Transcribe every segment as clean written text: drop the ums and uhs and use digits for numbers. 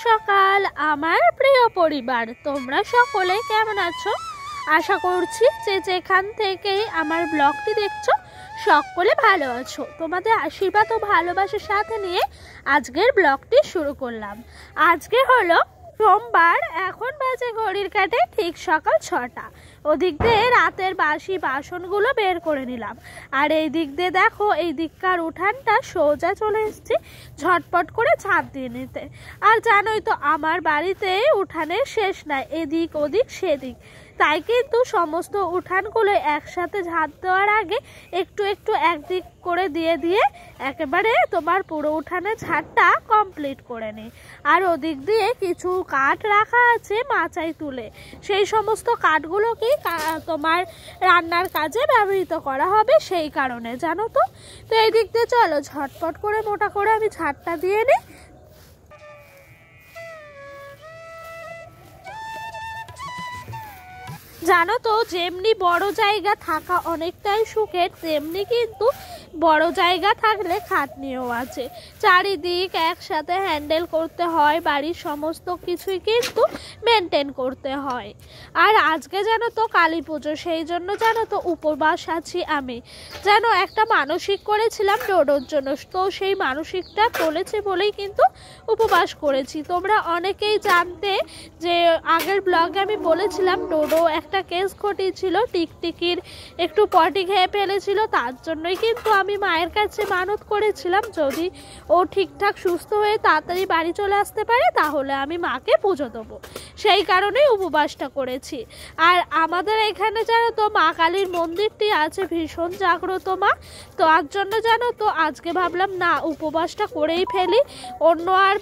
সকাল আমার প্রিয় পরিবার, তোমরা সকলে কেমন আছো? আশা করছি যে যেখান থেকে আমার ব্লগটি দেখছো সকলে ভালো আছো। তোমাদের আশীর্বাদ ও ভালোবাসার সাথে নিয়ে আজকের ব্লগটি শুরু করলাম। আজকে হলো সোমবার, এখন বাজে ঘড়ির কাঁটে ঠিক সকাল 6টা। ওদিক দিয়ে রাতের বাসি বাসনগুলো বের করে নিলাম, আর এই দিক দিয়ে দেখো এই দিককার উঠানটা সোজা চলে এসেছি ঝটপট করে ঝাঁট দিয়ে নিতে। আর জানোই তো আমার বাড়িতে উঠানের শেষ নাই, এদিক ওদিক সেদিক, তাই কিন্তু সমস্ত উঠানগুলো একসাথে ঝাঁট দেওয়ার আগে একটু একটু একদিক করে দিয়ে দিয়ে একেবারে তোমার পুরো উঠানে ঝাঁটটা কমপ্লিট করে নিই। আর ওদিক দিয়ে কিছু কাঠ রাখা আছে মাচায় তুলে, সেই সমস্ত কাঠগুলোকেই তোমার রান্নার কাজে ব্যবহৃত করা হবে, সেই কারণে জানো তো। তো এই দিক দিয়ে চলো ঝটপট করে মোটা করে আমি ঝাঁটটা দিয়ে নিই। জানো তো, যেমনি বড় জায়গা থাকা অনেকটাই সুখের, তেমনি কিন্তু বড় জায়গা থাকলে খাটনিও আছে। চারিদিক একসাথে হ্যান্ডেল করতে হয়, বাড়ির সমস্ত কিছুই কিন্তু মেনটেন করতে হয়। আর আজকে জানো তো কালী পুজো, সেই জন্য জানো তো উপবাস আছি আমি। যেন একটা মানসিক করেছিলাম ডোডোর জন্য, তো সেই মানসিকটা চলেছে বলেই কিন্তু উপবাস করেছি। তোমরা অনেকেই জানতে যে আগের ব্লগে আমি বলেছিলাম ডোডো একটা কেস ঘটিয়েছিল, টিকটিকির একটু পটি খেয়ে ফেলেছিল, তার জন্যই কিন্তু আমি মায়ের কাছে মানত করেছিলাম যদি ও ঠিকঠাক সুস্থ হয়ে তাড়াতাড়ি বাড়ি চলে আসতে পারে তাহলে আমি মাকে পুজো দেবো, সেই কারণেই উপবাসটা করেছি। আর আমাদের এখানে জানো তো মা কালীর মন্দিরটি আছে ভীষণ জাগ্রত মা, তো তার জন্য জানো তো আজকে ভাবলাম না উপবাসটা করেই ফেলি, অন্য আর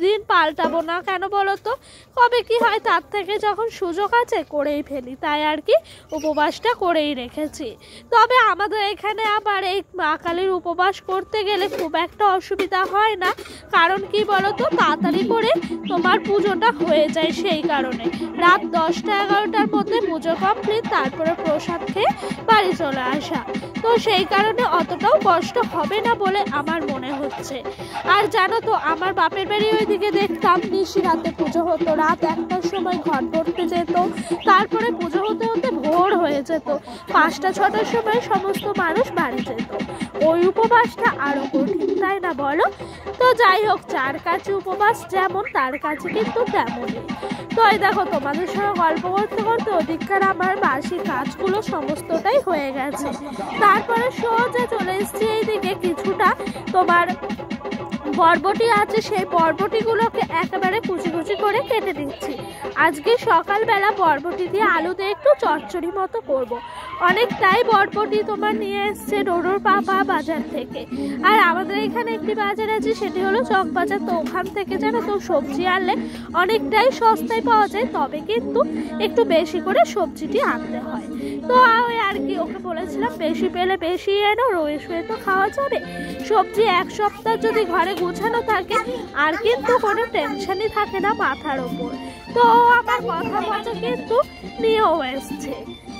দিন পাল্টাবো না। কেন বলো তো, কবে কি হয় তার থেকে যখন সুযোগ আছে করেই ফেলি, তাই আর কি উপবাসটা করেই রেখেছি। তবে আমাদের এখানে আবার এই মা কালীর উপবাস করতে গেলে খুব একটা অসুবিধা হয় না, কারণ কি বলো তো তাড়াতাড়ি করে তোমার পুজোটা হয়ে যায়, সেই কারণে রাত 10টা-11টার মধ্যে পুজো কমপ্লিট, তারপরে প্রসাদ খেয়ে বাড়ি চলে আসা, তো সেই কারণে অতটাও কষ্ট হবে না বলে আমার মনে হচ্ছে। আর জানো তো আমার বাপের বাড়ি ওইদিকে দেখতাম নিশি রাতে পুজো হতো, রাত 1টার সময় ঘট ভরতে যেত, তারপরে পুজো হতে হতে ভোর হয়ে যেত, 5টা-6টার সময় সমস্ত মানুষ বাড়ি যেত। ওই উপবাসটা আরো কঠিন, তাই না বলো? তো যাই হোক, যার কাছে উপবাস যেমন তার কাছে কিন্তু তেমনই। তো এই দেখো তোমাদের সঙ্গে গল্প করতে করতে ওদিককার আমার বাসি কাজগুলো সমস্তটাই হয়ে গেছে, তারপরে সোজা চলে এসেছি এইদিকে কিছুটা তোমার বরবটি আছে, সেই বরবটিগুলোকে একেবারে কুচি কুচি করে কেটে দিচ্ছি। আজকে সকালবেলা বরবটি দিয়ে আলু দিয়ে একটু চচ্চড়ি মতো করব। অনেকটাই বরবটি তোমার নিয়ে এসছে ডোডোর পাপা বাজার থেকে, আর আমাদের এখানে একটি বাজার আছে সেটি হলো চক বাজার, তো ওখান থেকে জানো তো সবজি আনলে অনেকটাই সস্তায় পাওয়া যায়, তবে কিন্তু একটু বেশি করে সবজিটি আনতে হয়। তো ওই আর কি ওকে বলেছিলাম বেশি পেলে বেশি এনো, রয়ে শুয়ে তো খাওয়া যাবে, সবজি এক সপ্তাহ যদি ঘরে গুছানো থাকে আর কিন্তু কোনো টেনশনই থাকে না মাথার ওপর। তো আমার কথা মতো কিন্তু নিয়েও এসছে।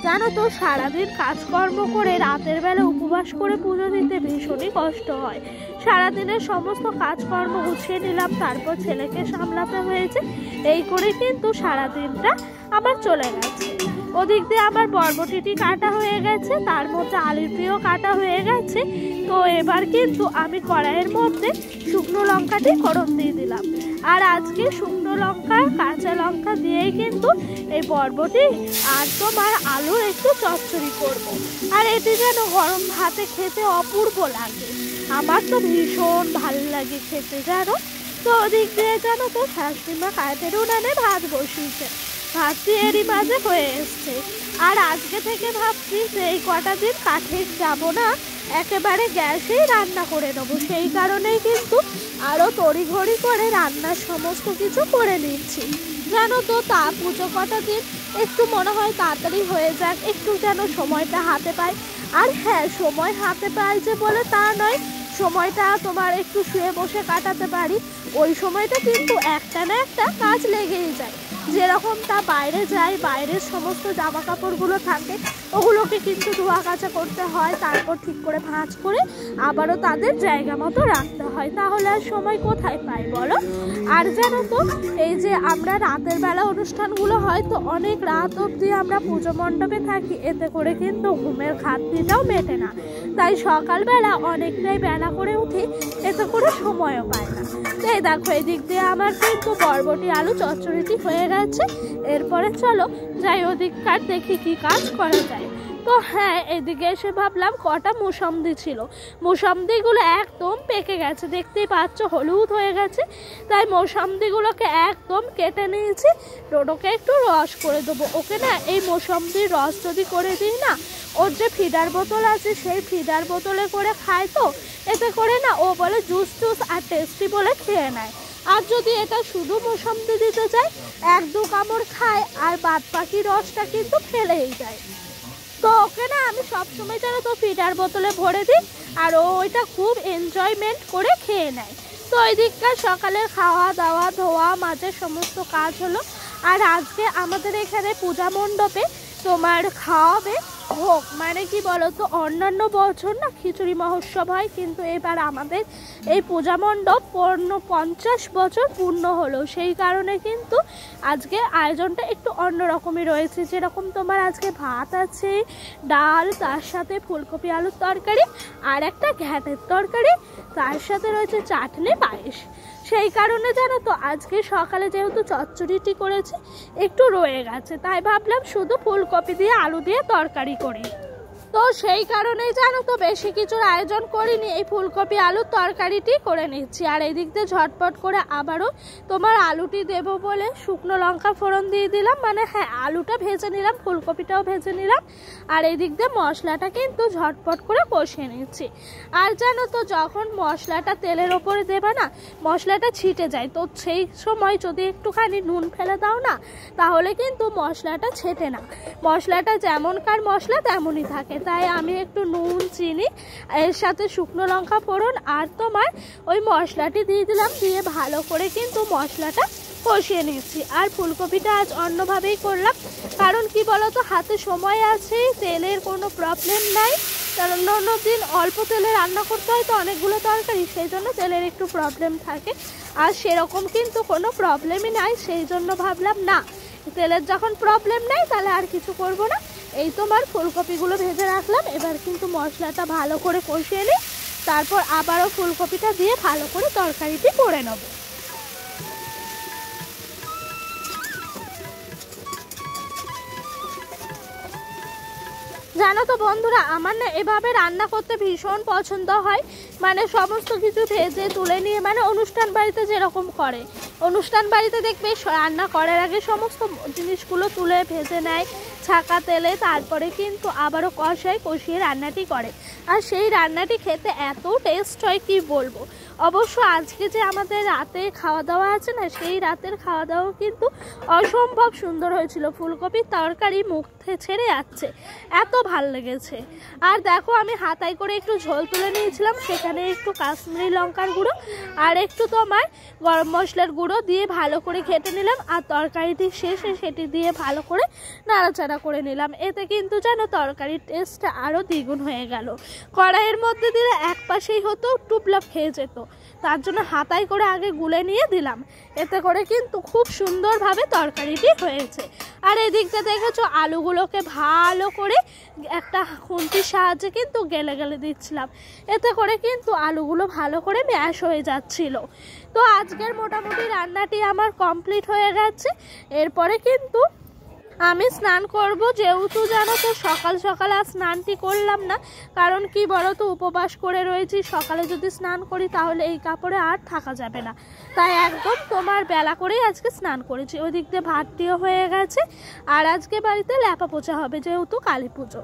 জানো তো সারাদিন কাজকর্ম করে রাতের বেলা উপবাস করে পুজো দিতে ভীষণই কষ্ট হয়। সারাদিনের সমস্ত কাজকর্ম গুছিয়ে নিলাম, তারপর ছেলেকে সামলাতে হয়েছে, এই করে কিন্তু সারাদিনটা আমার চলে গেছে। ওদিক দিয়ে আমার বরবটিটি কাটা হয়ে গেছে, তার মধ্যে আলুটিও কাটা হয়ে গেছে। তো এবার কিন্তু আমি কড়াইয়ের মধ্যে শুকনো লঙ্কাটি ফোড়ন দিয়ে দিলাম, আর আজকে শুকনো লঙ্কা কাঁচা লঙ্কা দিয়েই কিন্তু এই বরবটি আর তোমার আলুর একটু চচ্চড়ি করব। আর এটি যেন গরম ভাতে খেতে অপূর্ব লাগে, আমার তো ভীষণ ভালো লাগে খেতে জানো। তো ওদিক দিয়ে জানো তো শাশুড়িমা কাঠের উনানে ভাত বসিয়েছে, ভাতটি এরই মাঝে হয়ে এসছে। আর আজকে থেকে ভাবছি যে এই কটা দিন কাঠে যাব না, একেবারে গ্যাসেই রান্না করে নেবো, সেই কারণেই কিন্তু আরও তড়িঘড়ি করে রান্নার সমস্ত কিছু করে নিচ্ছি জানো তো। তা পুজো কটা দিন একটু মনে হয় তাড়াতাড়ি হয়ে যাক, একটু যেন সময়টা হাতে পাই। আর হ্যাঁ, সময় হাতে পাই যে বলে তা নয়, সময়টা তোমার একটু শুয়ে বসে কাটাতে পারি, ওই সময়টা কিন্তু একটা না একটা কাজ লেগেই যায়। যেরকম তা বাইরে যাই, বাইরের সমস্ত জামা কাপড়গুলো থাকে ওগুলো এগুলোকে কিন্তু ধোয়া কাচা করতে হয়, তারপর ঠিক করে ভাঁজ করে আবারও তাদের জায়গা মতো রাখতে হয়, তাহলে আর সময় কোথায় পাই বলো। আর জানো তো এই যে আমরা রাতের বেলা অনুষ্ঠানগুলো হয় তো অনেক রাত অবধি আমরা পুজো মণ্ডপে থাকি, এতে করে কিন্তু ঘুমের খাটনিটাও মেটে না, তাই সকালবেলা অনেকটাই বেলা করে উঠি, এতে করে সময়ও পায় না। এই দেখো এদিক দিয়ে আমার কিন্তু বরবটি আলু চচ্চড়িটি হয়ে গেছে। এরপরে চলো যাই ওদিককার দেখি কি কাজ করা যায়। তো হ্যাঁ, এদিকে এসে ভাবলাম কটা মুসাম্বি ছিল, মুসাম্বিগুলো একদম পেকে গেছে, দেখতেই পাচ্ছ হলুদ হয়ে গেছে, তাই মুসাম্বিগুলোকে একদম কেটে নিয়েছি। ডোডোকে একটু রস করে দেবো, ওকে না এই মুসাম্বির রস যদি করে দিই না, ওর যে ফিডার বোতল আছে সেই ফিডার বোতলে করে খায়, তো এতে করে না ও বলে জুস টুস আর টেস্টি বলে খেয়ে নেয়। আর যদি এটা শুধু মুসাম্বি দিতে চাই, 1-2 কামড় খায় আর বাদ বাকি রসটা কিন্তু ফেলেই যায়। তো ওকে না আমি সবসময় যেন তো ফিডার বোতলে ভরে দিই, আর ও ওইটা খুব এনজয়মেন্ট করে খেয়ে নেয়। তো ওই দিককার সকালের খাওয়া দাওয়া ধোয়া মাঝে সমস্ত কাজ হলো। আর আজকে আমাদের এখানে পূজা মণ্ডপে তোমার খাওয়াবে ভোগ, মানে কি বলো তো, অন্যান্য বছর না খিচুড়ি মহোৎসব হয়, কিন্তু এবার আমাদের এই পূজা মণ্ডপ 50 বছর পূর্ণ হলো, সেই কারণে কিন্তু আজকে আয়োজনটা একটু অন্যরকমই রয়েছে। যেরকম তোমার আজকে ভাত আছে, ডাল, তার সাথে ফুলকপি আলুর তরকারি আর একটা ঘ্যাটের তরকারি, তার সাথে রয়েছে চাটনি পায়েস। সেই কারণে জানো তো আজকে সকালে যেহেতু চচ্চড়িটি করেছি একটু রয়ে গেছে, তাই ভাবলাম শুধু ফুলকপি দিয়ে আলু দিয়ে তরকারি করি। তো সেই কারণেই জানো তো বেশি কিছুর আয়োজন করিনি, এই ফুলকপি আলুর তরকারিটি করে নিচ্ছি। আর এই দিক দিয়ে ঝটপট করে আবারও তোমার আলুটি দেবো বলে শুকনো লঙ্কা ফোড়ন দিয়ে দিলাম, মানে হ্যাঁ আলুটা ভেজে নিলাম, ফুলকপিটাও ভেজে নিলাম, আর এই দিক দিয়ে মশলাটা কিন্তু ঝটপট করে কষিয়ে নিচ্ছি। আর জানো তো যখন মশলাটা তেলের ওপরে দেবে না, মশলাটা ছিটে যায়, তো সেই সময় যদি একটুখানি নুন ফেলে দাও না, তাহলে কিন্তু মশলাটা ছেটে না, মশলাটা যেমনকার মশলা তেমনই থাকে। তাই আমি একটু নুন, চিনি, এর সাথে শুকনো লঙ্কা ফোড়ন আর তোমার ওই মশলাটি দিয়ে দিলাম, দিয়ে ভালো করে কিন্তু মশলাটা কষিয়ে নিচ্ছি। আর ফুলকপিটা আজ অন্যভাবেই করলাম, কারণ কি বলতো হাতে সময় আছে, তেলের কোনো প্রবলেম নাই, কারণ অন্য দিন অল্প তেলে রান্না করতে হয় তো অনেকগুলো তরকারি, সেই জন্য তেলের একটু প্রবলেম থাকে, আর সেরকম কিন্তু কোনো প্রবলেমই নাই। সেই জন্য ভাবলাম না, তেলের যখন প্রবলেম নেই তাহলে আর কিছু করব না। এই তোমার ফুলকপিগুলো ভেজে রাখলাম, এবার কিন্তু মশলাটা ভালো করে কষিয়ে নিই, তারপর আবারও ফুলকপিটা দিয়ে ভালো করে তরকারিটি করে নেব। জানো তো বন্ধুরা, আমার না এভাবে রান্না করতে ভীষণ পছন্দ হয়, মানে সমস্ত কিছু ভেজে তুলে নিয়ে, মানে অনুষ্ঠান বাড়িতে যেরকম করে, অনুষ্ঠান বাড়িতে দেখবে রান্না করার আগে সমস্ত জিনিসগুলো তুলে ভেজে নেয় ছাকা তেলে, তারপরে কিন্তু আবারও কষিয়ে রান্নাটি করে, আর সেই রান্নাটি খেতে এত টেস্ট হয় কি বলবো। অবশ্য আজকে যে আমাদের রাতে খাওয়া দাওয়া আছে না, সেই রাতের খাওয়া দাওয়া কিন্তু অসম্ভব সুন্দর হয়েছিল, ফুলকপির তরকারি মুখ ছেড়ে যাচ্ছে, এত ভাল লেগেছে। আর দেখো আমি হাতায় করে একটু ঝোল তুলে নিয়েছিলাম, সেখানে একটু কাশ্মীরি লঙ্কার গুঁড়ো আর একটু তোমার গরম মশলার গুঁড়ো দিয়ে ভালো করে ঘেটে নিলাম, আর তরকারিটি শেষে সেটি দিয়ে ভালো করে নাড়াচাড়া করে নিলাম। এতে কিন্তু যেন তরকারির টেস্টটা আরও দ্বিগুণ হয়ে গেল। কড়াইয়ের মধ্যে দিলে এক পাশেই হতো, টুপলাপ খেয়ে যেত, তার জন্য হাতায় করে আগে গুলে নিয়ে দিলাম, এতে করে কিন্তু খুব সুন্দরভাবে তরকারিটি হয়েছে। আর এদিকটা দেখেছো আলুগুলোকে ভালো করে একটা খুন্তির সাহায্যে কিন্তু গেলে গেলে দিচ্ছিলাম, এতে করে কিন্তু আলুগুলো ভালো করে ম্যাশ হয়ে যাচ্ছিল। তো আজকের মোটামুটি রান্নাটি আমার কমপ্লিট হয়ে গেছে। এরপরে কিন্তু আমি স্নান করব, যেহেতু জানো তো সকাল সকাল আর স্নানটি করলাম না, কারণ কি বলো তো উপবাস করে রয়েছি, সকালে যদি স্নান করি তাহলে এই কাপড়ে আর থাকা যাবে না, তাই একদম তোমার বেলা করেই আজকে স্নান করেছি। ওই দিক দিয়ে ভাতটিও হয়ে গেছে, আর আজকে বাড়িতে ল্যাপা পোছা হবে যেহেতু কালী পুজো।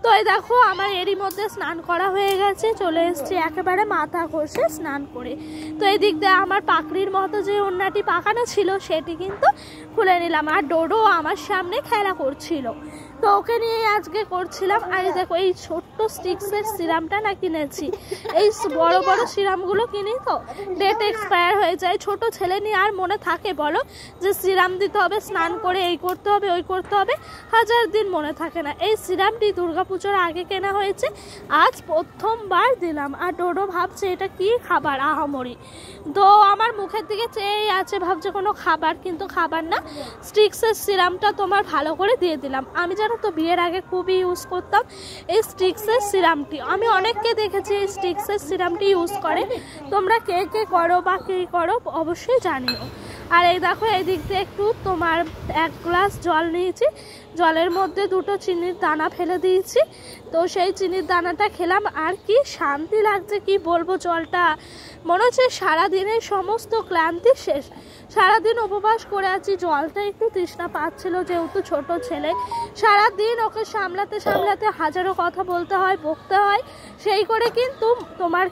তো এই দেখো আমার এরই মধ্যে স্নান করা হয়ে গেছে, চলে এসেছি একেবারে মাথা ঘষে স্নান করে। তো এই দিক দিয়ে আমার পাকড়ির মতো যে ওড়নাটি পাকানো ছিল সেটি কিন্তু খুলে নিলাম, আর ডোডো আমার সামনে খেলা করছিল। তো তো ওকে নিয়ে আজকে করছিলাম। আর দেখো এই ছোট্ট স্টিক্সের সিরামটা না কিনেছি। এই বড় বড় সিরামগুলো কিনি তো ডেট এক্সপায়ার হয়ে যায়। ছোট ছেলে নিয়ে আর মনে থাকে বলো যে সিরাম দিতে হবে, স্নান করে এই করতে হবে ওই করতে হবে, 1000 দিন মনে থাকে না। এই সিরামটি দুর্গাপুজোর আগে কেনা হয়েছে, আজ প্রথমবার দিলাম। আর ডোডো ভাবছে এটা কি খাবার আহামরি, তো আমার মুখের দিকে চেয়েই আছে, ভাবছে কোনো খাবার, কিন্তু খাবার না। স্টিক্সের সিরামটা তোমার ভালো করে দিয়ে দিলাম। আমি জানো তো বিয়ের আগে খুবই ইউজ করতাম এই স্টিক্সের সিরামটি। আমি অনেককে দেখেছি এই স্টিক্সের সিরামটি ইউজ করে। তোমরা কে কে করো বা কে করো অবশ্যই জানিও। আর এই দেখো এই দিক দিয়ে একটু তোমার 1 গ্লাস জল নিয়েছি, জলের মধ্যে 2টো চিনির দানা ফেলে দিয়েছি। তো সেই চিনির দানাটা খেলাম, আর কি শান্তি লাগছে কি বলবো। জলটা মনে হচ্ছে সারাদিনের সমস্ত ক্লান্তি শেষ। সারাদিন উপবাস করে আছি, জলটা একটু তৃষ্ণা পাচ্ছিল যেহেতু ছোট ছেলে। সারাদিন ওকে সামলাতে সামলাতে হাজারো কথা বলতে হয়, বকতে হয়, সেই করে কিন্তু তোমার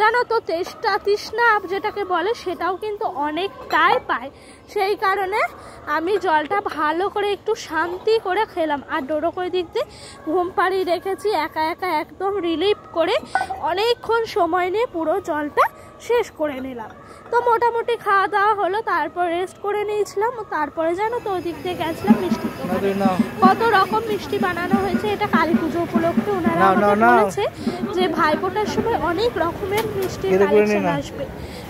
জানো তো তৃষ্ণা যেটাকে বলে সেটাও কিন্তু অনেকটাই পায়। সেই কারণে আমি জলটা ভালো করে একটু শান্তি করে খেলাম। আর ডোডো করে দিক দিয়ে ঘুম পাড়িয়ে রেখেছি, একা একা একদম রিলিফ করে অনেকক্ষণ সময় নিয়ে পুরো জলটা শেষ করে নিলাম। তো মোটামুটি খাওয়া দাওয়া হলো, তারপর রেস্ট করে নিয়েছিলাম। তারপরে জানো তো ওই দিক দিয়ে গেছিলাম মিষ্টি দোকানে। কত রকম মিষ্টি বানানো হয়েছে, এটা কালী পুজো উপলক্ষে ওনারা বলেছে যে ভাইফোঁটার সময় অনেক রকমের মিষ্টি কালেকশন আসবে।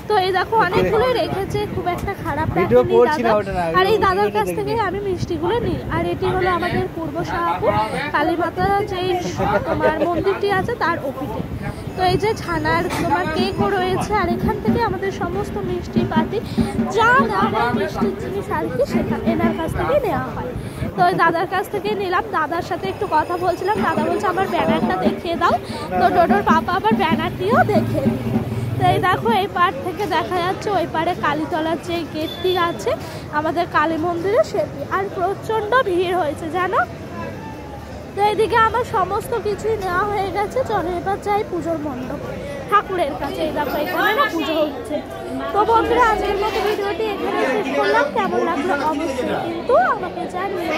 তো এই দেখো অনেকগুলো রেখেছে, খুব একটা খারাপ লাগেনি দাদা। আর এই দাদার কাছ থেকে আমি মিষ্টিগুলো নিই। আর এটি হলো আমাদের পূর্ব শাহপুর কালীমাতা যে তোমার মন্দিরটি আছে তার ওপিটে। তো এই যে ছানার তোমার কেকও রয়েছে। আর এখান থেকে আমাদের সমস্ত মিষ্টি পাতি যা নেওয়া হয় মিষ্টির জিনিস আর কি সেটা এনার কাছ থেকে নেওয়া হয়। তো ওই দাদার কাছ থেকে নিলাম। দাদার সাথে একটু কথা বলছিলাম, দাদা বলছে আমার ব্যানারটা দেখিয়ে দাও। তো ডোডোর পাপা আবার ব্যানারটিও দেখিয়ে দিল। তো এই দেখো এই পার থেকে দেখা যাচ্ছে ওই পারে কালীতলার যে গেটটি আছে আমাদের কালী মন্দিরে সেটি। আর প্রচণ্ড ভিড় হয়েছে জানো। তো এইদিকে আমার সমস্ত কিছুই নেওয়া হয়ে গেছে। চলো এবার যাই পুজোর মণ্ডপ ঠাকুরের কাছে। এই দেখো এখানে না পুজো হচ্ছে। তো বন্ধুরা আজকের মতো ভিডিওটি এখানে শেষ করলাম। কেমন লাগলো অবশ্যই কিন্তু আমাকে জানিও।